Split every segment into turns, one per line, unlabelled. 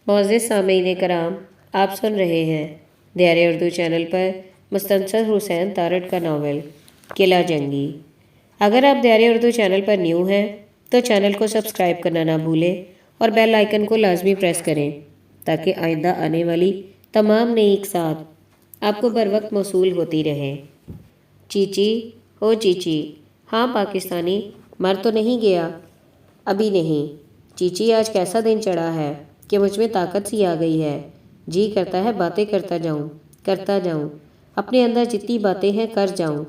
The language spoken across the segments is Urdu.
معزز سامعین کرام، آپ سن رہے ہیں دیار اردو چینل پر مستنصر حسین تارڑ کا ناول قلعہ جنگی۔ اگر آپ دیار اردو چینل پر نیو ہیں تو چینل کو سبسکرائب کرنا نہ بھولیں اور بیل آئیکن کو لازمی پریس کریں تاکہ آئندہ آنے والی تمام نئی اقساط آپ کو بر وقت موصول ہوتی رہیں۔ چیچی، او چیچی، ہاں پاکستانی، مر تو نہیں گیا؟ ابھی نہیں۔ چیچی، آج کیسا دن چڑھا ہے کہ مجھ میں طاقت سی آ گئی ہے، جی کرتا ہے باتیں کرتا جاؤں، اپنے اندر جتنی باتیں ہیں کر جاؤں۔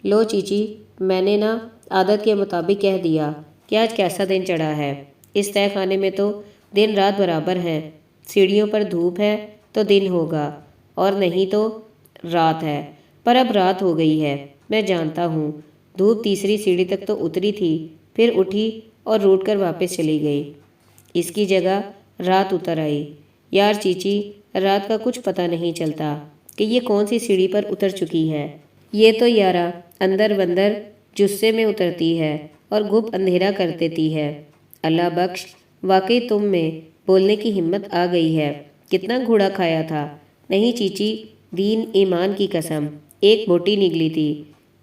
لو چیچی، میں نے نا عادت کے مطابق کہہ دیا کہ آج کیسا دن چڑھا ہے۔ اس تہہ خانے میں تو دن رات برابر ہیں، سیڑھیوں پر دھوپ ہے تو دن ہوگا اور نہیں تو رات ہے، پر اب رات ہو گئی ہے، میں جانتا ہوں۔ دھوپ تیسری سیڑھی تک تو اتری تھی، پھر اٹھی اور روٹ کر واپس چلی گئی۔ اس کی جگہ رات اتر آئی۔ یار چیچی، رات کا کچھ پتہ نہیں چلتا کہ یہ کون سی سیڑھی پر اتر چکی ہے۔ یہ تو یارا اندر بندر جثے میں اترتی ہے اور گھپ اندھیرا کر دیتی ہے۔ اللہ بخش، واقعی تم میں بولنے کی ہمت آ گئی ہے۔ کتنا گھوڑا کھایا تھا؟ نہیں چیچی، دین ایمان کی قسم، ایک بوٹی نگلی تھی،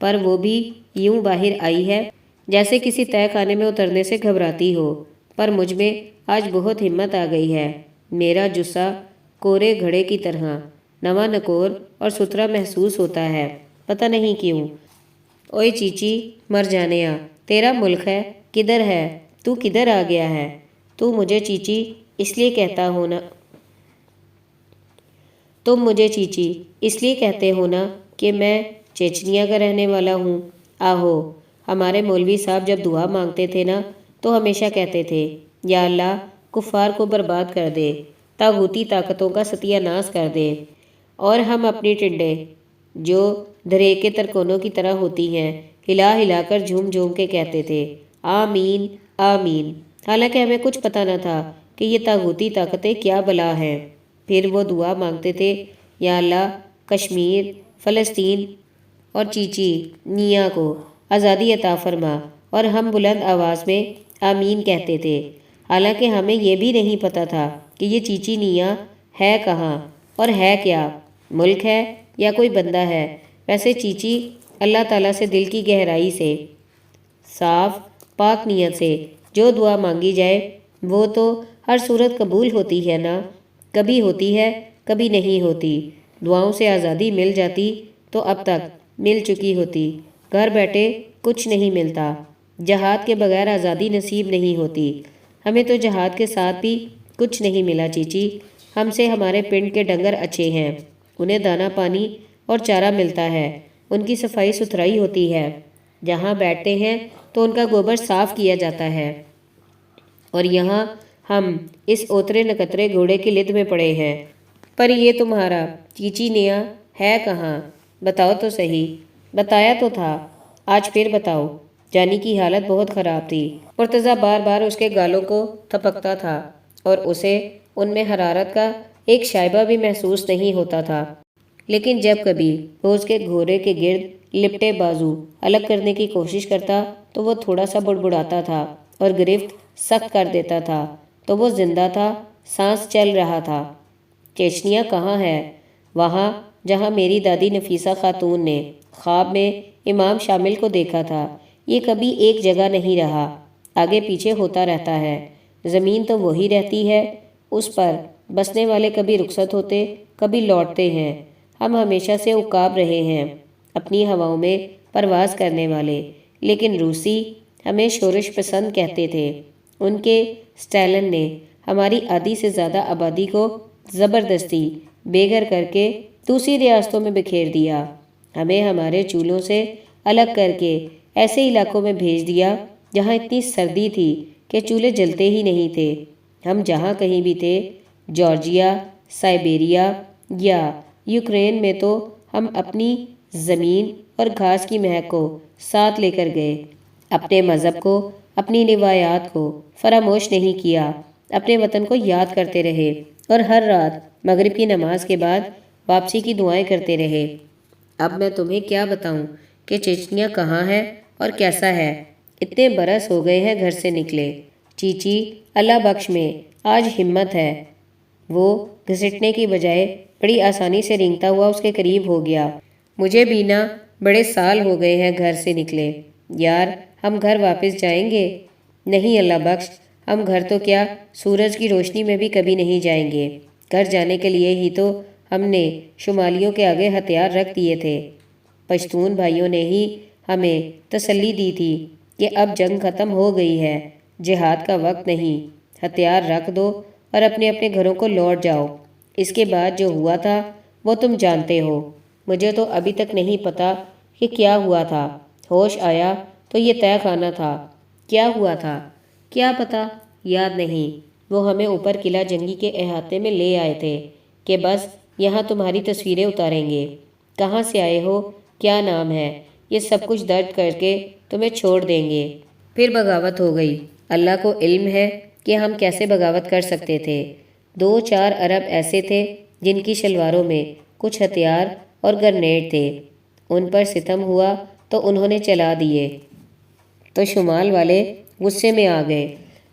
پر وہ بھی یوں باہر آئی ہے جیسے کسی تہہ خانے میں اترنے سے گھبراتی ہو۔ پر مجھ میں آج بہت ہمت آ گئی ہے۔ میرا جثہ کورے گھڑے کی طرح نواں نکور اور ستھرا محسوس ہوتا ہے، پتہ نہیں کیوں۔ اوئے چیچی، مر جانیا، تیرا ملک ہے، کدھر ہے؟ تو کدھر آ گیا ہے؟ تو مجھے چیچی اس لیے کہتا ہونا تم مجھے چیچی اس لیے کہتے ہو نا کہ میں چیچنیا کا رہنے والا ہوں۔ آہو، ہمارے مولوی صاحب جب دعا مانگتے تھے نا تو ہمیشہ کہتے تھے، یا اللہ کفار کو برباد کر دے، طاغوتی طاقتوں کا ستیہ ناش کر دے، اور ہم اپنی ٹنڈے جو درے کے ترکونوں کی طرح ہوتی ہیں ہلا ہلا کر جھوم جھوم کے کہتے تھے، آمین آمین۔ حالانکہ ہمیں کچھ پتہ نہ تھا کہ یہ طاغوتی طاقتیں کیا بلا ہیں۔ پھر وہ دعا مانگتے تھے، یا اللہ کشمیر، فلسطین اور چیچی نیا کو آزادی عطا فرما، اور ہم بلند آواز میں آمین کہتے تھے۔ حالانکہ ہمیں یہ بھی نہیں پتہ تھا کہ یہ چیچی نیا ہے کہاں اور ہے کیا، ملک ہے یا کوئی بندہ ہے۔ ویسے چیچی، اللہ تعالیٰ سے دل کی گہرائی سے، صاف پاک نیت سے جو دعا مانگی جائے وہ تو ہر صورت قبول ہوتی ہے نا؟ کبھی ہوتی ہے، کبھی نہیں ہوتی۔ دعاؤں سے آزادی مل جاتی تو اب تک مل چکی ہوتی۔ گھر بیٹھے کچھ نہیں ملتا، جہاد کے بغیر آزادی نصیب نہیں ہوتی۔ ہمیں تو جہاد کے ساتھ بھی کچھ نہیں ملا چیچی۔ ہم سے ہمارے پنڈ کے ڈنگر اچھے ہیں، انہیں دانا پانی اور چارہ ملتا ہے، ان کی صفائی ستھرائی ہوتی ہے، جہاں بیٹھتے ہیں تو ان کا گوبر صاف کیا جاتا ہے، اور یہاں ہم اس اوترے نکترے گھوڑے کی لد میں پڑے ہیں۔ پر یہ تمہارا چیچی نیا ہے کہاں؟ بتاؤ تو صحیح۔ بتایا تو تھا، آج پھر بتاؤ۔ جانی کی حالت بہت خراب تھی۔ مرتضیٰ بار بار اس کے گالوں کو تھپکتا تھا اور اسے ان میں حرارت کا ایک شائبہ بھی محسوس نہیں ہوتا تھا، لیکن جب کبھی وہ اس کے گھوڑے کے گرد لپٹے بازو الگ کرنے کی کوشش کرتا تو وہ تھوڑا سا بڑبڑاتا تھا اور گرفت سخت کر دیتا تھا تو وہ زندہ تھا، سانس چل رہا تھا۔ چیچنیا کہاں ہے؟ وہاں جہاں میری دادی نفیسہ خاتون نے خواب میں امام شامل کو دیکھا تھا۔ یہ کبھی ایک جگہ نہیں رہا، آگے پیچھے ہوتا رہتا ہے۔ زمین تو وہی رہتی ہے، اس پر بسنے والے کبھی رخصت ہوتے، کبھی لوٹتے ہیں۔ ہم ہمیشہ سے عقاب رہے ہیں، اپنی ہواؤں میں پرواز کرنے والے، لیکن روسی ہمیں شورش پسند کہتے تھے۔ ان کے سٹالن نے ہماری آدھی سے زیادہ آبادی کو زبردستی بے گھر کر کے دوسری ریاستوں میں بکھیر دیا۔ ہمیں ہمارے چولہوں سے الگ کر کے ایسے علاقوں میں بھیج دیا جہاں اتنی سردی تھی کہ چولہے جلتے ہی نہیں تھے۔ ہم جہاں کہیں بھی تھے، جارجیا، سائبیریا یا یوکرین میں، تو ہم اپنی زمین اور گھاس کی مہک کو ساتھ لے کر گئے، اپنے مذہب کو، اپنی روایات کو فراموش نہیں کیا، اپنے وطن کو یاد کرتے رہے اور ہر رات مغرب کی نماز کے بعد واپسی کی دعائیں کرتے رہے۔ اب میں تمہیں کیا بتاؤں کہ چیچنیا کہاں ہے اور کیسا ہے؟ اتنے برس ہو گئے ہیں گھر سے نکلے۔ چیچی، اللہ بخش میں آج ہمت ہے وہ گھسٹنے کی بجائے بڑی آسانی سے رینگتا ہوا اس کے قریب ہو گیا۔ مجھے بھی نا بڑے سال ہو گئے ہیں گھر سے نکلے۔ یار ہم گھر واپس جائیں گے؟ نہیں اللہ بخش، ہم گھر تو کیا سورج کی روشنی میں بھی کبھی نہیں جائیں گے۔ گھر جانے کے لیے ہی تو ہم نے شمالیوں کے آگے ہتھیار رکھ دیے تھے۔ پشتون بھائیوں نے ہی ہمیں تسلی دی تھی کہ اب جنگ ختم ہو گئی ہے، جہاد کا وقت نہیں، ہتھیار رکھ دو اور اپنے اپنے گھروں کو لوٹ جاؤ۔ اس کے بعد جو ہوا تھا وہ تم جانتے ہو۔ مجھے تو ابھی تک نہیں پتا کہ کیا ہوا تھا۔ ہوش آیا تو یہ تہہ خانہ تھا۔ کیا ہوا تھا کیا پتا، یاد نہیں۔ وہ ہمیں اوپر قلعہ جنگی کے احاطے میں لے آئے تھے کہ بس یہاں تمہاری تصویریں اتاریں گے، کہاں سے آئے ہو، کیا نام ہے، یہ سب کچھ درج کر کے تمہیں چھوڑ دیں گے۔ پھر بغاوت ہو گئی۔ اللہ کو علم ہے کہ ہم کیسے بغاوت کر سکتے تھے۔ 2-4 عرب ایسے تھے جن کی شلواروں میں کچھ ہتھیار اور گرنیڈ تھے، ان پر ستم ہوا تو انہوں نے چلا دیے تو شمال والے غصے میں آ گئے۔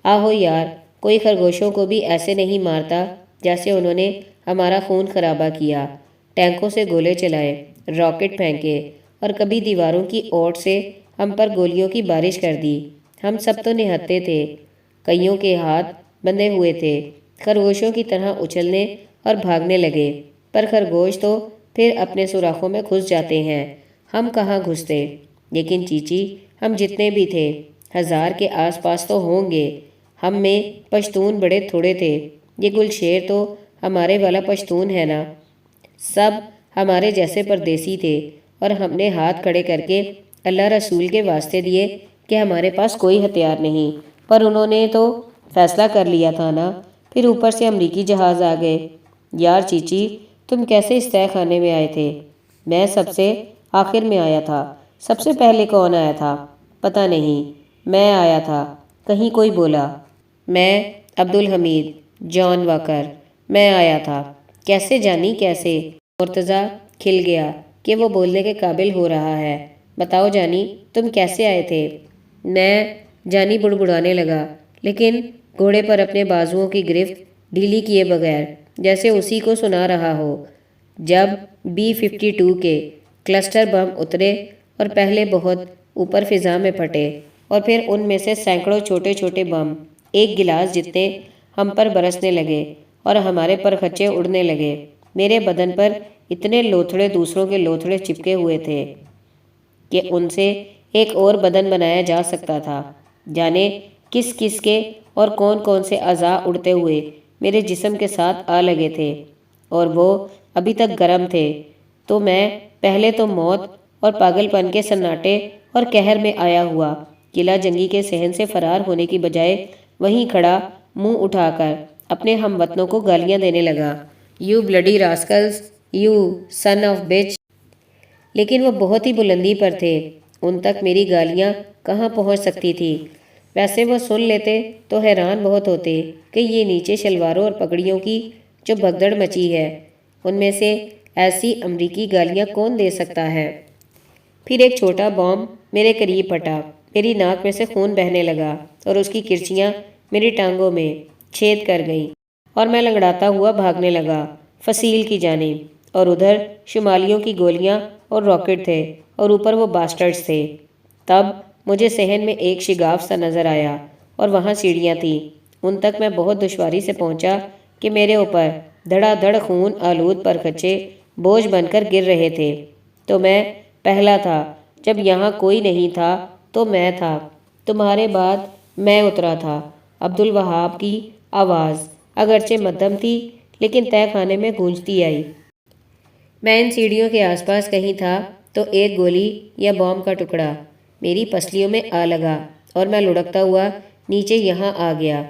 آہو یار، کوئی خرگوشوں کو بھی ایسے نہیں مارتا جیسے انہوں نے ہمارا خون خرابہ کیا۔ ٹینکوں سے گولے چلائے، راکٹ پھینکے اور کبھی دیواروں کی اوٹ سے ہم پر گولیوں کی بارش کر دی۔ ہم سب تو نہتے تھے، کئیوں کے ہاتھ بندھے ہوئے تھے، خرگوشوں کی طرح اچھلنے اور بھاگنے لگے، پر خرگوش تو پھر اپنے سوراخوں میں گھس جاتے ہیں، ہم کہاں گھستے۔ لیکن چیچی، ہم جتنے بھی تھے 1000 کے آس پاس تو ہوں گے، ہم میں پشتون بڑے تھوڑے تھے۔ یہ گل شیر تو ہمارے والا پشتون ہے نا، سب ہمارے جیسے پردیسی تھے، اور ہم نے ہاتھ کھڑے کر کے اللہ رسول کے واسطے دیے کہ ہمارے پاس کوئی ہتھیار نہیں، پر انہوں نے تو فیصلہ کر لیا تھا نا۔ پھر اوپر سے امریکی جہاز آ گئے۔ یار چیچی، تم کیسے اس تہہ خانے میں آئے تھے؟ میں سب سے آخر میں آیا تھا۔ سب سے پہلے کون آیا تھا؟ پتہ نہیں، میں آیا تھا، کہیں کوئی بولا۔ میں عبدالحمید جان واکر، میں آیا تھا۔ کیسے جانی کیسے؟ مرتضیٰ کھل گیا کہ وہ بولنے کے قابل ہو رہا ہے۔ بتاؤ جانی، تم کیسے آئے تھے؟ میں جانی بڑبڑانے لگا، لیکن گھوڑے پر اپنے بازوؤں کی گرفت ڈھیلی کیے بغیر، جیسے اسی کو سنا رہا ہو۔ جب B-52 کے کلسٹر بم اترے اور پہلے بہت اوپر فضا میں پھٹے اور پھر ان میں سے سینکڑوں چھوٹے چھوٹے بم ایک گلاس جتنے ہم پر برسنے لگے اور ہمارے پر خچے اڑنے لگے، میرے بدن پر اتنے لوتھڑے دوسروں کے لوتھڑے چپکے ہوئے تھے کہ ان سے ایک اور بدن بنایا جا سکتا تھا۔ جانے کس کس کے اور کون کون سے اعضاء اڑتے ہوئے میرے جسم کے ساتھ آ لگے تھے، اور وہ ابھی تک گرم تھے۔ تو میں پہلے تو موت اور پاگل پن کے سناٹے اور قہر میں آیا ہوا قلعہ جنگی کے صحن سے فرار ہونے کی بجائے وہیں کھڑا منہ اٹھا کر اپنے ہم وطنوں کو گالیاں دینے لگا، you bloody rascals, you son of bitch. لیکن وہ بہت ہی بلندی پر تھے، ان تک میری گالیاں کہاں پہنچ سکتی تھی۔ ویسے وہ سن لیتے تو حیران بہت ہوتے کہ یہ نیچے شلواروں اور پگڑیوں کی جو بھگدڑ مچی ہے، ان میں سے ایسی امریکی گالیاں کون دے سکتا ہے۔ پھر ایک چھوٹا بام میرے قریب پھٹا، میری ناک میں سے خون بہنے لگا اور اس کی کرچیاں میری ٹانگوں میں چھید کر گئیں، اور میں لنگڑاتا ہوا بھاگنے لگا فصیل کی جانب، اور ادھر شمالیوں کی گولیاں اور راکٹ تھے اور اوپر وہ باسٹرڈز تھے۔ تب مجھے صحن میں ایک شگاف سا نظر آیا اور وہاں سیڑھیاں تھیں، ان تک میں بہت دشواری سے پہنچا کہ میرے اوپر دھڑا دھڑ خون آلود پرخچے بوجھ بن کر گر رہے تھے۔ تو میں پہلا تھا، جب یہاں کوئی نہیں تھا تو میں تھا، تمہارے بعد میں اترا تھا۔ عبدالوہاب کی آواز اگرچہ مدھم تھی لیکن تہہ خانے میں گونجتی آئی۔ میں ان سیڑھیوں کے آس پاس کہیں تھا تو ایک گولی یا بام کا ٹکڑا میری پسلیوں میں آ لگا اور میں لڑکتا ہوا نیچے یہاں آ گیا۔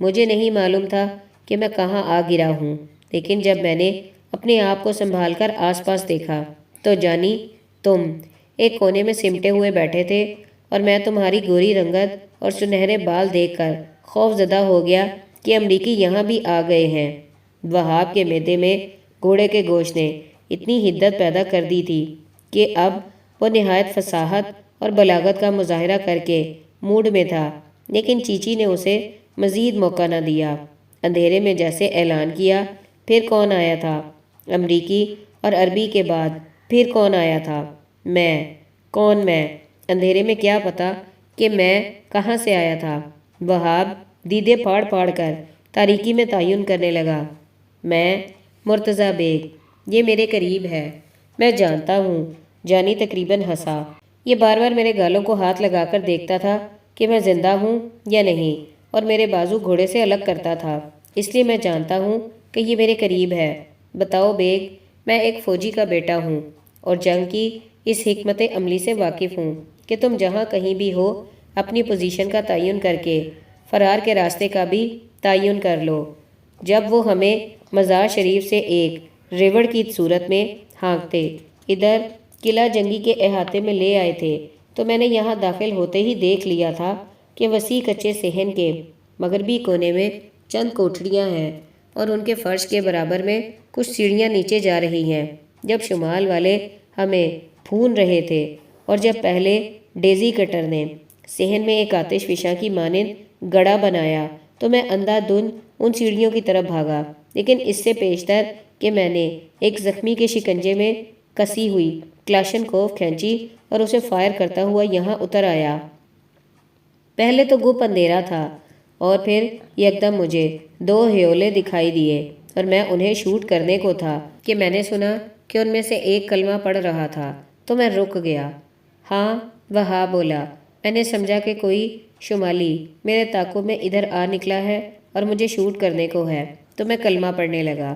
مجھے نہیں معلوم تھا کہ میں کہاں آ گرا ہوں، لیکن جب میں نے اپنے آپ کو سنبھال کر آس پاس دیکھا تو جانی تم ایک کونے میں سمٹے ہوئے بیٹھے تھے، اور میں تمہاری گوری رنگت اور سنہرے بال دیکھ کر خوف زدہ ہو گیا کہ امریکی یہاں بھی آ گئے ہیں۔ وہاب کے معدے میں گھوڑے کے گوشت نے اتنی حدت پیدا کر دی تھی کہ اب وہ نہایت فصاحت اور بلاغت کا مظاہرہ کر کے موڈ میں تھا، لیکن چیچی نے اسے مزید موقع نہ دیا۔ اندھیرے میں جیسے اعلان کیا۔ پھر کون آیا تھا؟ امریکی اور عربی کے بعد پھر کون آیا تھا؟ میں۔ کون میں؟ اندھیرے میں کیا پتا کہ میں کہاں سے آیا تھا؟ وہاب دیدے پھاڑ پھاڑ کر تاریکی میں تعین کرنے لگا۔ میں مرتضیٰ بیگ، یہ میرے قریب ہے، میں جانتا ہوں۔ جانی تقریباً ہنسا۔ یہ بار بار میرے گالوں کو ہاتھ لگا کر دیکھتا تھا کہ میں زندہ ہوں یا نہیں، اور میرے بازو گھوڑے سے الگ کرتا تھا۔ اس لیے میں جانتا ہوں کہ یہ میرے قریب ہے۔ بتاؤ بیگ، میں ایک فوجی کا بیٹا ہوں اور جنگ کی اس حکمت عملی سے واقف ہوں کہ تم جہاں کہیں بھی ہو اپنی پوزیشن کا تعین کر کے فرار کے راستے کا بھی تعین کر لو۔ جب وہ ہمیں مزار شریف سے ایک ریوڑ کی صورت میں ہانکتے ادھر قلعہ جنگی کے احاطے میں لے آئے تھے تو میں نے یہاں داخل ہوتے ہی دیکھ لیا تھا کہ وسیع کچے صحن کے مغربی کونے میں چند کوٹھڑیاں ہیں اور ان کے فرش کے برابر میں کچھ سیڑھیاں نیچے جا رہی ہیں۔ جب شمال والے ہمیں پھون رہے تھے اور جب پہلے ڈیزی کٹر نے صحن میں ایک آتش فشاں کی مانند گڑھا بنایا تو میں اندھا دھند ان سیڑھیوں کی طرف بھاگا، لیکن اس سے پیشتر کہ میں نے ایک زخمی کے شکنجے میں کسی ہوئی کلاشنکوف کھینچی اور اسے فائر کرتا ہوا یہاں اتر آیا۔ پہلے تو گپ اندھیرا تھا اور پھر یکدم مجھے دو ہیولے دکھائی دیے اور میں انہیں شوٹ کرنے کو تھا کہ میں نے سنا کہ ان میں سے ایک کلمہ پڑھ رہا تھا تو میں رک گیا۔ ہاں، وہاں بولا۔ میں نے سمجھا کہ کوئی شمالی میرے تعاقب میں ادھر آ نکلا ہے اور مجھے شوٹ کرنے کو ہے، تو میں کلمہ پڑھنے لگا۔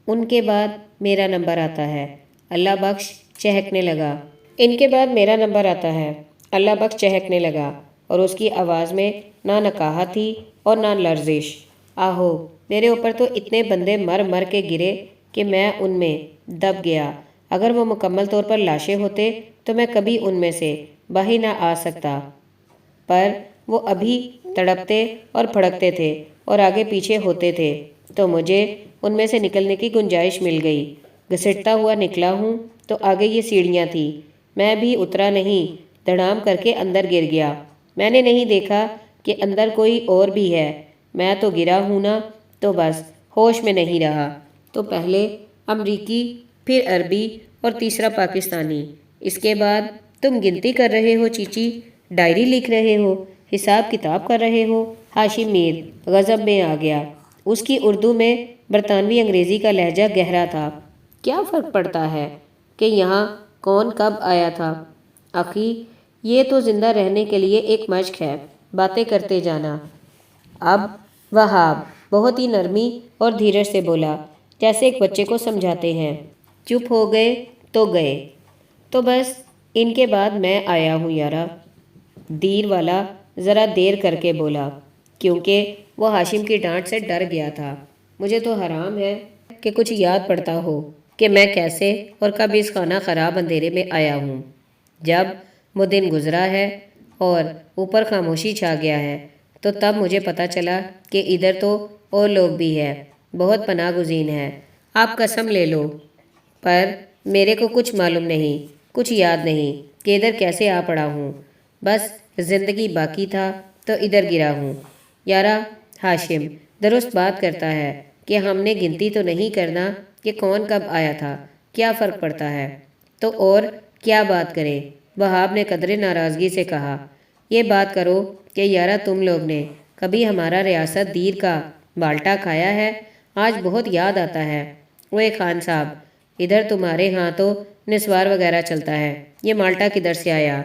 ان کے بعد میرا نمبر آتا ہے، اللہ بخش چہکنے لگا۔ ان کے بعد میرا نمبر آتا ہے، اللہ بخش چہکنے لگا، اور اس کی آواز میں نہ نکاہت تھی اور نہ لرزش۔ آہو، میرے اوپر تو اتنے بندے مر مر کے گرے کہ میں ان میں دب گیا۔ اگر وہ مکمل طور پر لاشیں ہوتے تو میں کبھی ان میں سے باہر نہ آ سکتا، پر وہ ابھی تڑپتے اور پھڑکتے تھے اور آگے پیچھے ہوتے تھے، تو مجھے ان میں سے نکلنے کی گنجائش مل گئی۔ گھسٹتا ہوا نکلا ہوں تو آگے یہ سیڑھیاں تھیں، میں بھی اترا نہیں، دھڑام کر کے اندر گر گیا۔ میں نے نہیں دیکھا کہ اندر کوئی اور بھی ہے، میں تو گرا ہوں نا، تو بس ہوش میں نہیں رہا۔ تو پہلے امریکی، پھر عربی اور تیسرا پاکستانی۔ اس کے بعد تم گنتی کر رہے ہو چیچی، ڈائری لکھ رہے ہو، حساب کتاب کر رہے ہو؟ ہاشم میر غضب میں آ گیا۔ اس کی اردو میں برطانوی انگریزی کا لہجہ گہرا تھا۔ کیا فرق پڑتا ہے کہ یہاں کون کب آیا تھا؟ اخی، یہ تو زندہ رہنے کے لیے ایک مشق ہے، باتیں کرتے جانا۔ اب وہاب بہت ہی نرمی اور دھیرج سے بولا، جیسے ایک بچے کو سمجھاتے ہیں۔ چپ ہو گئے تو گئے، تو بس ان کے بعد میں آیا ہوں یارا۔ دیر والا ذرا دیر کر کے بولا، کیونکہ وہ ہاشم کی ڈانٹ سے ڈر گیا تھا۔ مجھے تو حرام ہے کہ کچھ یاد پڑتا ہو کہ میں کیسے اور کب اس خانہ خراب اندھیرے میں آیا ہوں۔ جب وہ دن گزرا ہے اور اوپر خاموشی چھا گیا ہے تو تب مجھے پتہ چلا کہ ادھر تو اور لوگ بھی ہیں، بہت پناہ گزین ہیں۔ آپ قسم لے لو، پر میرے کو کچھ معلوم نہیں، کچھ یاد نہیں کہ ادھر کیسے آ پڑا ہوں۔ بس زندگی باقی تھا تو ادھر گرا ہوں۔ یارا، ہاشم درست بات کرتا ہے کہ ہم نے گنتی تو نہیں کرنا کہ کون کب آیا تھا، کیا فرق پڑتا ہے؟ تو اور کیا بات کریں؟ وہاب نے قدرے ناراضگی سے کہا۔ یہ بات کرو کہ یارا تم لوگ نے کبھی ہمارا ریاست دیر کا بالٹا کھایا ہے؟ آج بہت یاد آتا ہے۔ اوے خان صاحب، ادھر تمہارے ہاں تو نسوار وغیرہ چلتا ہے، یہ مالٹا کدھر سے آیا؟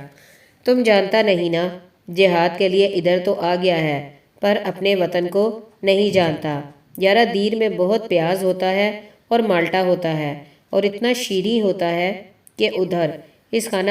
تم جانتا نہیں نا، جہاد کے لیے ادھر تو آ گیا ہے، پر اپنے وطن کو نہیں جانتا۔ یارا دیر میں بہت پیاز ہوتا ہے اور مالٹا ہوتا ہے اور اتنا شیریں ہوتا ہے کہ ادھر اس خانہ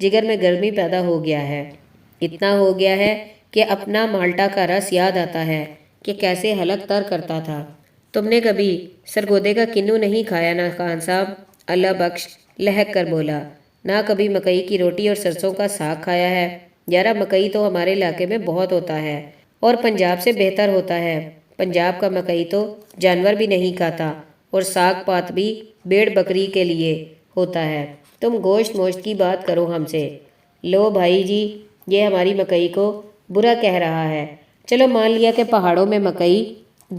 جگر میں گرمی پیدا ہو گیا ہے۔ اتنا ہو گیا ہے کہ اپنا مالٹا کا رس یاد آتا ہے کہ کیسے حلق تر کرتا تھا۔ تم نے کبھی سرگودے کا کنو نہیں کھایا نا خان صاحب؟ اللہ بخش لہک کر بولا۔ نہ کبھی مکئی کی روٹی اور سرسوں کا ساگ کھایا ہے؟ یارا مکئی تو ہمارے علاقے میں بہت ہوتا ہے اور پنجاب سے بہتر ہوتا ہے۔ پنجاب کا مکئی تو جانور بھی نہیں کھاتا اور ساگ پات بھی بیڑ بکری کے لیے ہوتا ہے۔ تم گوشت موشت کی بات کرو ہم سے۔ لو بھائی جی، یہ ہماری مکئی کو برا کہہ رہا ہے، چلو مان لیا کہ پہاڑوں میں مکئی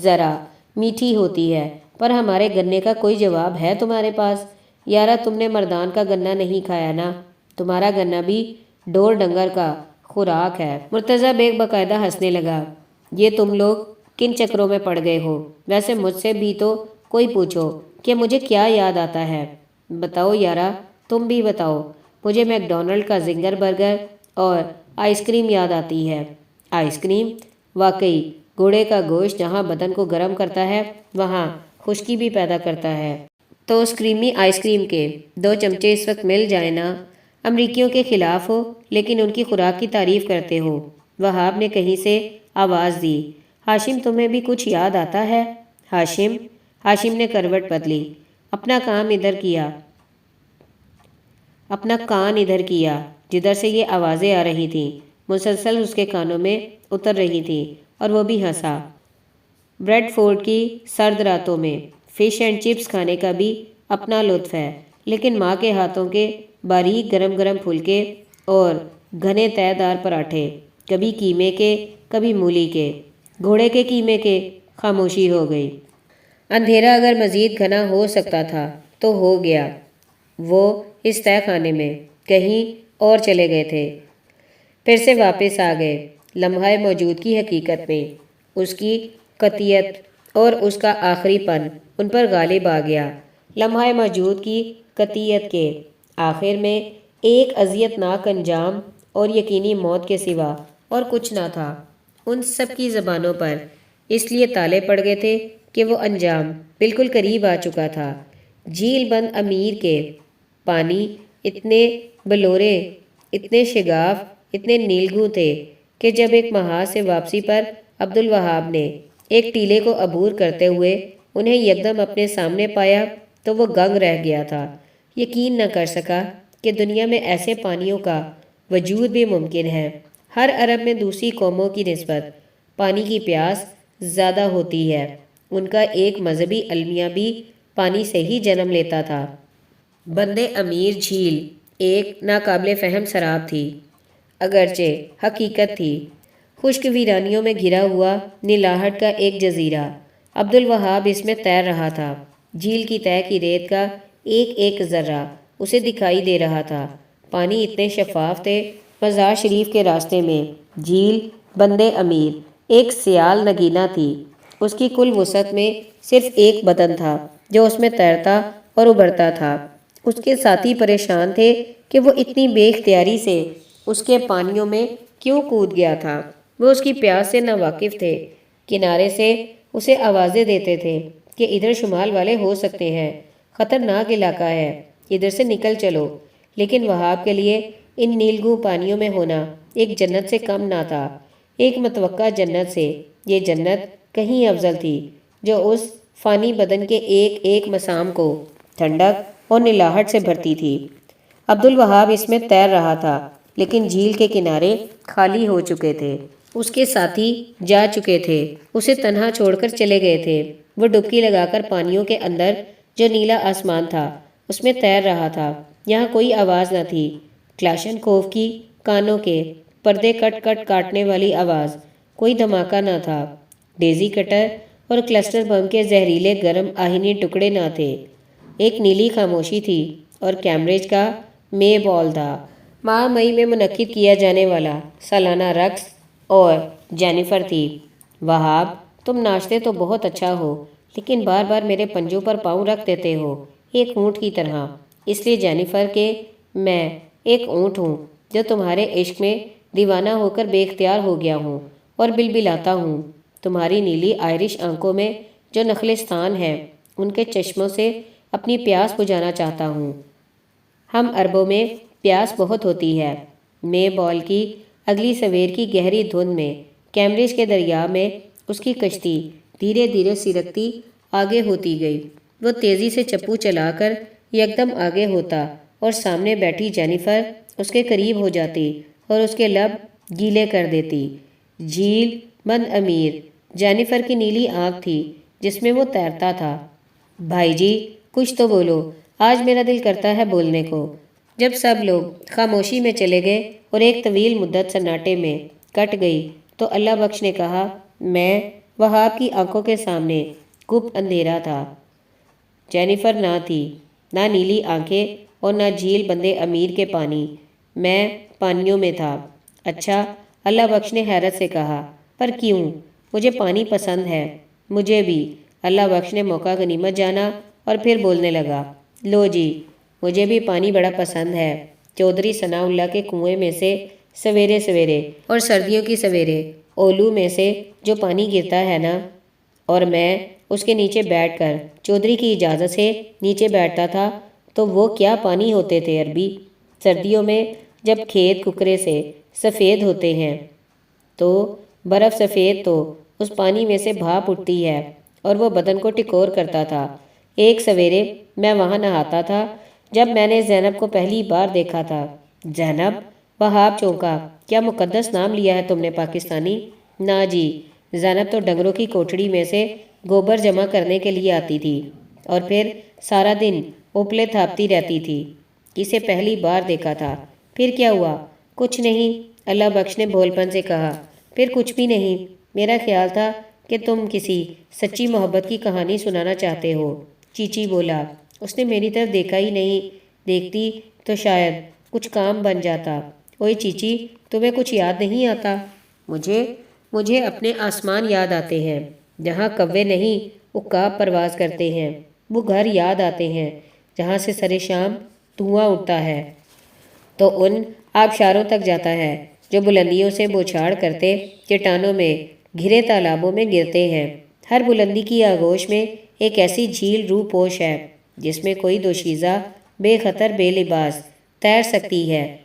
ذرا میٹھی ہوتی ہے، پر ہمارے گنے کا کوئی جواب ہے تمہارے پاس؟ یارا تم نے مردان کا گنا نہیں کھایا نا، تمہارا گنا بھی ڈور ڈنگر کا خوراک ہے۔ مرتضیٰ بیگ باقاعدہ ہنسنے لگا۔ یہ تم لوگ کن چکروں میں پڑ گئے ہو؟ ویسے مجھ سے بھی تو کوئی پوچھو کہ مجھے کیا یاد آتا ہے۔ بتاؤ یارا، تم بھی بتاؤ۔ مجھے میک ڈونلڈ کا زنگر برگر اور آئس کریم یاد آتی ہے۔ Ice cream? واقعی، گھوڑے کا گوشت جہاں بدن کو گرم کرتا ہے وہاں خشکی بھی پیدا کرتا ہے۔ تو اس کریمی آئس کریم کے 2 چمچے اس وقت مل جائیں نا۔ امریکیوں کے خلاف ہو لیکن ان کی خوراک کی تعریف کرتے ہو۔ وہاب نے کہیں سے آواز دی۔ ہاشم تمہیں بھی کچھ یاد آتا ہے؟ ہاشم نے کروٹ بدلی، اپنا کان ادھر کیا جدھر سے یہ آوازیں آ رہی تھیں، مسلسل اس کے کانوں میں اتر رہی تھیں، اور وہ بھی ہنسا۔ بریڈ فورڈ کی سرد راتوں میں فش اینڈ چپس کھانے کا بھی اپنا لطف ہے، لیکن ماں کے ہاتھوں کے باریک گرم گرم پھلکے اور گھنے تہہ دار پراٹھے، کبھی قیمے کے کبھی مولی کے، گھوڑے کے قیمے کے۔ خاموشی ہو گئی۔ اندھیرا اگر مزید گھنا ہو سکتا تھا تو ہو گیا۔ وہ اس تہہ خانے میں کہیں اور چلے گئے تھے، پھر سے واپس آ گئے۔ لمحہ موجود کی حقیقت میں اس کی قطعیت اور اس کا آخری پن ان پر غالب آ گیا۔ لمحہ موجود کی قطعیت کے آخر میں ایک اذیت ناک انجام اور یقینی موت کے سوا اور کچھ نہ تھا۔ ان سب کی زبانوں پر اس لیے تالے پڑ گئے تھے کہ وہ انجام بالکل قریب آ چکا تھا۔ جھیل بند امیر کے پانی اتنے بلورے، اتنے شگاف، اتنے نیلگوں تھے کہ جب ایک محاذ سے واپسی پر عبدالوہاب نے ایک ٹیلے کو عبور کرتے ہوئے انہیں یکدم اپنے سامنے پایا تو وہ دنگ رہ گیا تھا۔ یقین نہ کر سکا کہ دنیا میں ایسے پانیوں کا وجود بھی ممکن ہے۔ ہر عرب میں دوسری قوموں کی نسبت پانی کی پیاس زیادہ ہوتی ہے۔ ان کا ایک مذہبی المیہ بھی پانی سے ہی جنم لیتا تھا۔ بندے امیر جھیل ایک ناقابل فہم سراب تھی، اگرچہ حقیقت تھی، خشک ویرانیوں میں گھرا ہوا نیلاہٹ کا ایک جزیرہ۔ عبدالوہاب اس میں تیر رہا تھا۔ جھیل کی تہہ کی ریت کا ایک ایک ذرہ اسے دکھائی دے رہا تھا۔ پانی اتنے شفاف تھے۔ مزار شریف کے راستے میں جھیل بندے امیر ایک سیال نگینا تھی۔ اس کی کل وسعت میں صرف ایک بدن تھا جو اس میں تیرتا اور ابھرتا تھا۔ اس کے ساتھی پریشان تھے کہ وہ اتنی بے اختیاری سے اس کے پانیوں میں کیوں کود گیا تھا۔ وہ اس کی پیاس سے ناواقف تھے۔ کنارے سے اسے آوازیں دیتے تھے کہ ادھر شمال والے ہو سکتے ہیں، خطرناک علاقہ ہے، ادھر سے نکل چلو۔ لیکن وہاب کے لیے ان نیلگوں پانیوں میں ہونا ایک جنت سے کم نہ تھا، ایک متوقع جنت سے۔ یہ جنت کہیں افضل تھی جو اس فانی بدن کے ایک ایک مسام کو ٹھنڈک اور نلاہٹ سے بھرتی تھی۔ عبدالوہاب اس میں تیر رہا تھا، لیکن جھیل کے کنارے خالی ہو چکے تھے۔ اس کے ساتھی جا چکے تھے، اسے تنہا چھوڑ کر چلے گئے تھے۔ وہ ڈبکی لگا کر پانیوں کے اندر جو نیلا آسمان تھا اس میں تیر رہا تھا۔ یہاں کوئی آواز نہ تھی۔ کلاشنکوف کی کانوں کے پردے کٹ کٹ کاٹنے والی آواز، کوئی دھماکہ نہ تھا۔ ڈیزی کٹر اور کلسٹر بم کے زہریلے گرم آہنی ٹکڑے نہ تھے۔ ایک نیلی خاموشی تھی اور کیمبرج کا مے بال تھا، ماہ مئی میں منعقد کیا جانے والا سالانہ رقص، اور جینیفر تھی۔ وہاب تم ناچتے تو بہت اچھا ہو، لیکن بار بار میرے پنجوں پر پاؤں رکھ دیتے ہو، ایک اونٹ کی طرح۔ اس لیے جینیفر کہ میں ایک اونٹ ہوں جو تمہارے عشق میں دیوانہ ہو کر بے اختیار ہو گیا ہوں اور بلبلاتا ہوں۔ تمہاری نیلی آئرش آنکھوں میں جو نخلستان ہے ان کے چشموں سے اپنی پیاس بجھانا چاہتا ہوں۔ ہم عربوں میں پیاس بہت ہوتی ہے۔ مے بال کی اگلی سویر کی گہری دھند میں کیمبرج کے دریا میں اس کی کشتی دھیرے دھیرے سرکتی آگے ہوتی گئی۔ وہ تیزی سے چپو چلا کر یکدم آگے ہوتا اور سامنے بیٹھی جینیفر اس کے قریب ہو جاتی اور اس کے لب گیلے کر دیتی۔ جھیل بند امیر جینیفر کی نیلی آنکھ تھی جس میں وہ تیرتا تھا۔ بھائی جی کچھ تو بولو، آج میرا دل کرتا ہے بولنے کو۔ جب سب لوگ خاموشی میں چلے گئے اور ایک طویل مدت سناٹے میں کٹ گئی تو اللہ بخش نے کہا، میں وہاب کی آنکھوں کے سامنے گپ اندھیرا تھا۔ جینیفر نہ تھی، نہ نیلی آنکھیں اور نہ جھیل بندے امیر کے پانی، میں پانیوں میں تھا۔ اچھا، اللہ بخش نے حیرت سے کہا، پر کیوں؟ مجھے پانی پسند ہے۔ مجھے بھی، اللہ بخش نے موقع غنیمت جانا اور پھر بولنے لگا، لو جی، مجھے بھی پانی بڑا پسند ہے۔ چودھری ثناء اللہ کے کنویں میں سے سویرے سویرے اور سردیوں کی سویرے اولو میں سے جو پانی گرتا ہے نا، اور میں اس کے نیچے بیٹھ کر چودھری کی اجازت سے نیچے بیٹھتا تھا، تو وہ کیا پانی ہوتے تھے عربی۔ سردیوں میں جب کھیت ککرے سے سفید ہوتے ہیں تو برف سفید تو اس پانی میں سے بھاپ اٹھتی ہے اور وہ بدن کو ٹکور کرتا تھا۔ ایک سویرے میں وہاں نہاتا تھا جب میں نے زینب کو پہلی بار دیکھا تھا۔ زینب؟ وہاب چونکا، کیا مقدس نام لیا ہے تم نے پاکستانی؟ نا جی، زینب تو ڈنگروں کی کوٹڑی میں سے گوبر جمع کرنے کے لیے آتی تھی اور پھر سارا دن اوپلے تھاپتی رہتی تھی۔ اسے پہلی بار دیکھا تھا۔ پھر کیا ہوا؟ کچھ نہیں، اللہ بخش نے بھول پن سے کہا، پھر کچھ بھی نہیں۔ میرا خیال تھا کہ تم کسی سچی محبت کی کہانی سنانا چاہتے ہو۔ چیچی بولا۔ اس نے میری طرف دیکھا ہی نہیں، دیکھتی تو شاید کچھ کام بن جاتا۔ اوئے چیچی، تمہیں کچھ یاد نہیں آتا؟ مجھے اپنے آسمان یاد آتے ہیں جہاں کوے نہیں عقاب پرواز کرتے ہیں۔ وہ گھر یاد آتے ہیں جہاں سے سر شام دھواں اٹھتا ہے تو ان آبشاروں تک جاتا ہے جو بلندیوں سے بوچھاڑ کرتے چٹانوں میں گھرے تالابوں میں گرتے ہیں۔ ہر بلندی کی آغوش میں ایک ایسی جھیل روح پوش ہے جس میں کوئی دوشیزہ بے خطر بے لباس تیر سکتی ہے،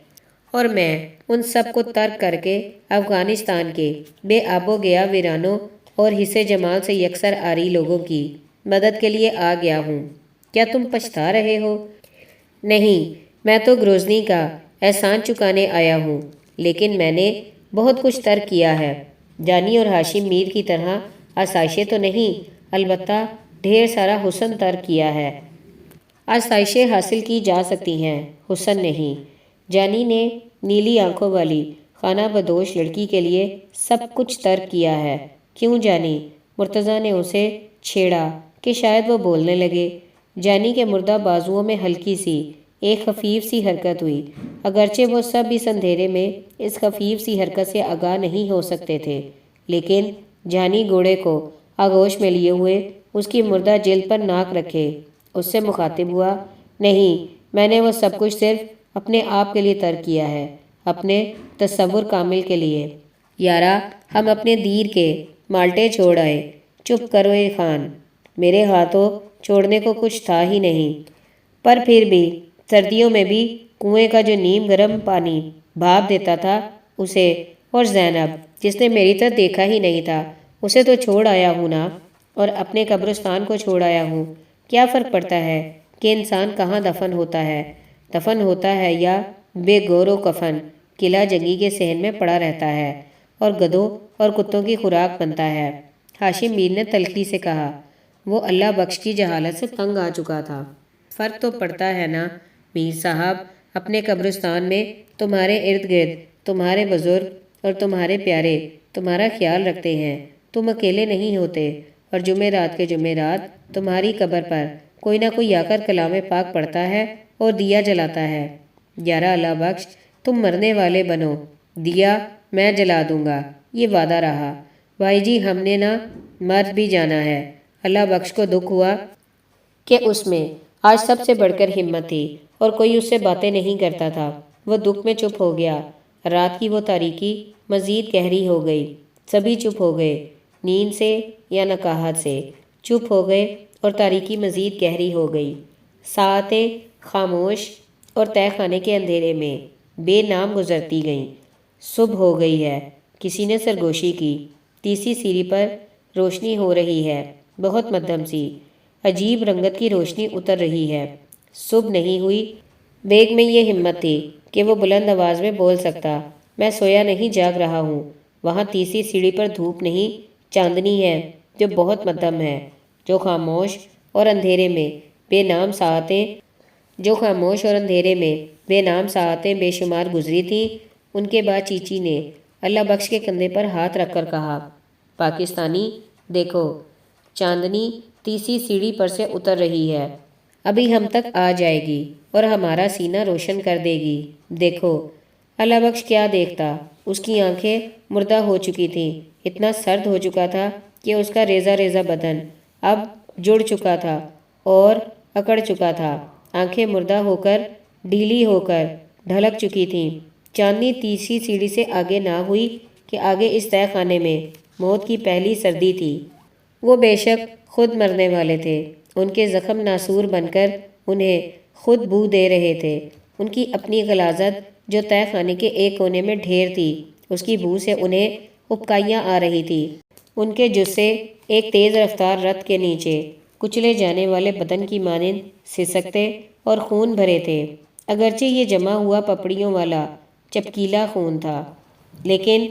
اور میں ان سب کو ترک کر کے افغانستان کے بے آب و گیا ویرانوں اور حصے جمال سے یکسر آری لوگوں کی مدد کے لیے آ گیا ہوں۔ کیا تم پچھتا رہے ہو؟ نہیں، میں تو گروزنی کا احسان چکانے آیا ہوں، لیکن میں نے بہت کچھ ترک کیا ہے۔ جانی اور ہاشم میر کی طرح آسائشیں تو نہیں، البتہ ڈھیر سارا حسن ترک کیا ہے۔ آسائشیں حاصل کی جا سکتی ہیں، حسن نہیں۔ جانی نے نیلی آنکھوں والی خانہ بدوش لڑکی کے لیے سب کچھ ترک کیا ہے۔ کیوں جانی؟ مرتضیٰ نے اسے چھیڑا کہ شاید وہ بولنے لگے۔ جانی کے مردہ بازوؤں میں ہلکی سی ایک خفیف سی حرکت ہوئی، اگرچہ وہ سب اس اندھیرے میں اس خفیف سی حرکت سے آگاہ نہیں ہو سکتے تھے، لیکن جانی گھوڑے کو آغوش میں لیے ہوئے اس کی مردہ جلد پر ناک رکھے اس سے مخاطب ہوا، نہیں، میں نے وہ سب کچھ صرف اپنے آپ کے لیے ترک کیا ہے، اپنے تصور کامل کے لیے۔ یارا، ہم اپنے دیر کے مالٹے چھوڑ آئے۔ چپ کرو اے خان، میرے ہاتھوں چھوڑنے کو کچھ تھا ہی نہیں۔ پر پھر بھی سردیوں میں بھی کنویں کا جو نیم گرم پانی بھاپ دیتا تھا، اسے، اور زینب جس نے میری طرف دیکھا ہی نہیں تھا، اسے تو چھوڑ آیا ہوں نا، اور اپنے قبرستان کو چھوڑ آیا ہوں۔ کیا فرق پڑتا ہے کہ انسان کہاں دفن ہوتا ہے یا بے گور و کفن قلعہ جنگی کے صحن میں پڑا رہتا ہے اور گدھوں اور کتوں کی خوراک بنتا ہے۔ ہاشم میر نے تلخی سے کہا۔ وہ اللہ بخش کی جہالت سے تنگ آ چکا تھا۔ فرق تو پڑتا ہے نا میر صاحب، اپنے قبرستان میں تمہارے ارد گرد تمہارے بزرگ اور تمہارے پیارے تمہارا خیال رکھتے ہیں، تم اکیلے نہیں ہوتے، اور جمعرات کے جمعرات تمہاری قبر پر کوئی نہ کوئی آ کر کلام پاک پڑھتا ہے اور دیا جلاتا ہے۔ یارا اللہ بخش، تم مرنے والے بنو، دیا میں جلا دوں گا، یہ وعدہ رہا۔ بھائی جی، ہم نے نہ مر بھی جانا ہے۔ اللہ بخش کو دکھ ہوا کہ اس میں آج سب سے بڑھ کر ہمت تھی اور کوئی اس سے باتیں نہیں کرتا تھا۔ وہ دکھ میں چپ ہو گیا۔ رات کی وہ تاریکی مزید گہری ہو گئی۔ سبھی چپ ہو گئے، نیند سے یا نکاہت سے چپ ہو گئے، اور تاریکی مزید گہری ہو گئی۔ ساعتیں خاموش اور تہہ خانے کے اندھیرے میں بے نام گزرتی گئیں۔ صبح ہو گئی ہے، کسی نے سرگوشی کی۔ تیسری سیڑھی پر روشنی ہو رہی ہے، بہت مدھم سی، عجیب رنگت کی روشنی اتر رہی ہے۔ صبح نہیں ہوئی۔ بیگ میں یہ ہمت تھی کہ وہ بلند آواز میں بول سکتا، میں سویا نہیں، جاگ رہا ہوں۔ وہاں تیسری سیڑھی پر دھوپ نہیں، چاندنی ہے جو بہت مدھم ہے، جو خاموش اور اندھیرے میں بے نام ساعتیں بے شمار گزری تھیں۔ ان کے بعد چیچی نے اللہ بخش کے کندھے پر ہاتھ رکھ کر کہا، پاکستانی دیکھو، چاندنی تیسری سیڑھی پر سے اتر رہی ہے، ابھی ہم تک آ جائے گی اور ہمارا سینہ روشن کر دے گی۔ دیکھو۔ اللہ بخش کیا دیکھتا، اس کی آنکھیں مردہ ہو چکی تھیں، اتنا سرد ہو چکا تھا کہ اس کا ریزہ ریزہ بدن اب جڑ چکا تھا اور اکڑ چکا تھا، آنکھیں مردہ ہو کر ڈھیلی ہو کر ڈھلک چکی تھیں۔ چاندنی تیسری سیڑھی سے آگے نہ ہوئی کہ آگے اس تہہ خانے میں موت کی پہلی سردی تھی۔ وہ بے شک خود مرنے والے تھے، ان کے زخم ناسور بن کر انہیں خود بو دے رہے تھے۔ ان کی اپنی غلاظت جو تہہ خانے کے ایک کونے میں ڈھیر تھی، اس کی بو سے انہیں ابکائیاں آ رہی تھی۔ ان کے جثے ایک تیز رفتار رتھ کے نیچے کچلے جانے والے بدن کی مانند سسکتے اور خون بھرے تھے، اگرچہ یہ جمع ہوا پپڑیوں والا چپکیلا خون تھا، لیکن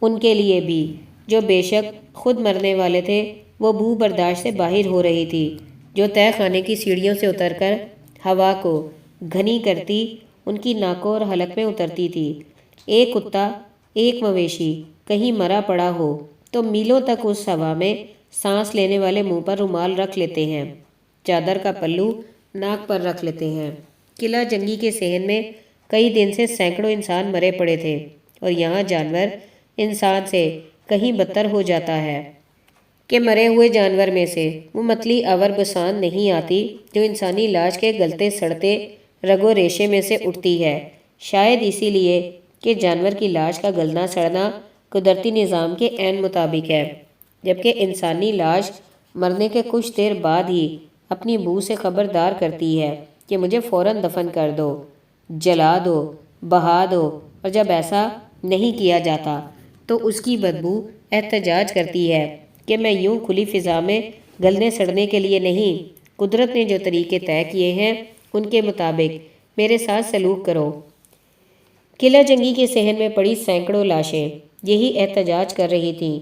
ان کے لیے بھی جو بے شک خود مرنے والے تھے وہ بو برداشت سے باہر ہو رہی تھی، جو تہہ خانے کی سیڑھیوں سے اتر کر ہوا کو گھنی کرتی ان کی ناکوں اور حلق میں اترتی تھی۔ ایک کتا، ایک مویشی کہیں مرا پڑا ہو تو میلوں تک اس ہوا میں سانس لینے والے منہ پر رومال رکھ لیتے ہیں، چادر کا پلو ناک پر رکھ لیتے ہیں۔ قلعہ جنگی کے صحن میں کئی دن سے سینکڑوں انسان مرے پڑے تھے، اور یہاں جانور انسان سے کہیں بدتر ہو جاتا ہے کہ مرے ہوئے جانور میں سے وہ متلی آور بسان نہیں آتی جو انسانی لاش کے گلتے سڑتے رگ و ریشے میں سے اٹھتی ہے، شاید اسی لیے کہ جانور کی لاش کا گلنا سڑنا قدرتی نظام کے عین مطابق ہے، جبکہ انسانی لاش مرنے کے کچھ دیر بعد ہی اپنی بو سے خبردار کرتی ہے کہ مجھے فوراً دفن کر دو، جلا دو، بہا دو، اور جب ایسا نہیں کیا جاتا تو اس کی بدبو احتجاج کرتی ہے کہ میں یوں کھلی فضا میں گلنے سڑنے کے لیے نہیں، قدرت نے جو طریقے طے کیے ہیں ان کے مطابق میرے ساتھ سلوک کرو۔ قلعہ جنگی کے صحن میں پڑی سینکڑوں لاشیں یہی احتجاج کر رہی تھیں۔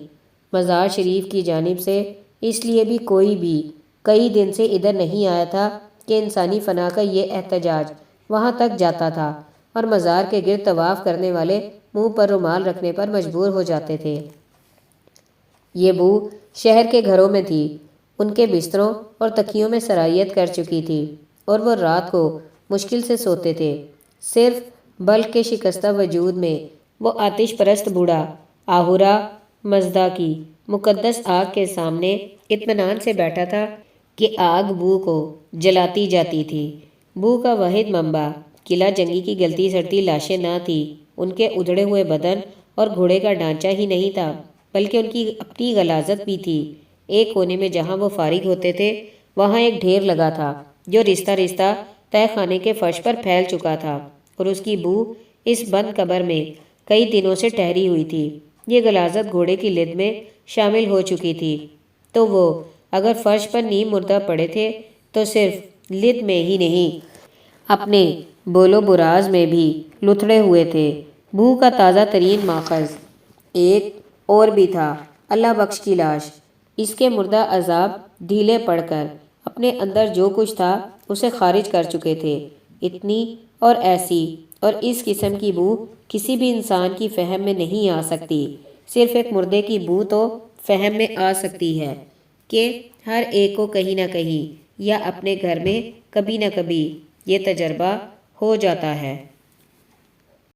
مزار شریف کی جانب سے اس لیے بھی کوئی بھی کئی دن سے ادھر نہیں آیا تھا کہ انسانی فنا کا یہ احتجاج وہاں تک جاتا تھا، اور مزار کے گرد طواف کرنے والے منہ پر رومال رکھنے پر مجبور ہو جاتے تھے۔ یہ بو شہر کے گھروں میں تھی، ان کے بستروں اور تکیوں میں سرایت کر چکی تھی، اور وہ رات کو مشکل سے سوتے تھے۔ صرف بلک کے شکستہ وجود میں وہ آتش پرست بوڑھا آہورا مزدا کی مقدس آگ کے سامنے اطمینان سے بیٹھا تھا کہ آگ بو کو جلاتی جاتی تھی۔ بو کا واحد منبع قلعہ جنگی کی گلتی سڑتی لاشیں نہ تھی، ان کے ادھڑے ہوئے بدن اور گھوڑے کا ڈھانچہ ہی نہیں تھا، بلکہ ان کی اپنی غلاظت بھی تھی۔ ایک کونے میں جہاں وہ فارغ ہوتے تھے وہاں ایک ڈھیر لگا تھا جو رستہ رستہ تہہ خانے کے فرش پر پھیل چکا تھا، اور اس کی بو اس بند قبر میں کئی دنوں سے ٹھہری ہوئی تھی۔ یہ غلاظت گھوڑے کی لد میں شامل ہو چکی تھی، تو وہ اگر فرش پر نیم مردہ پڑے تھے تو صرف لد میں ہی نہیں، اپنے بول و براز میں بھی لتھڑے ہوئے تھے۔ بو کا تازہ ترین ماخذ ایک اور بھی تھا، اللہ بخش کی لاش۔ اس کے مردہ عذاب ڈھیلے پڑ کر اپنے اندر جو کچھ تھا اسے خارج کر چکے تھے۔ اتنی اور ایسی اور اس قسم کی بو کسی بھی انسان کی فہم میں نہیں آ سکتی، صرف ایک مردے کی بو تو فہم میں آ سکتی ہے کہ ہر ایک کو کہیں نہ کہیں یا اپنے گھر میں کبھی نہ کبھی یہ تجربہ ہو جاتا ہے۔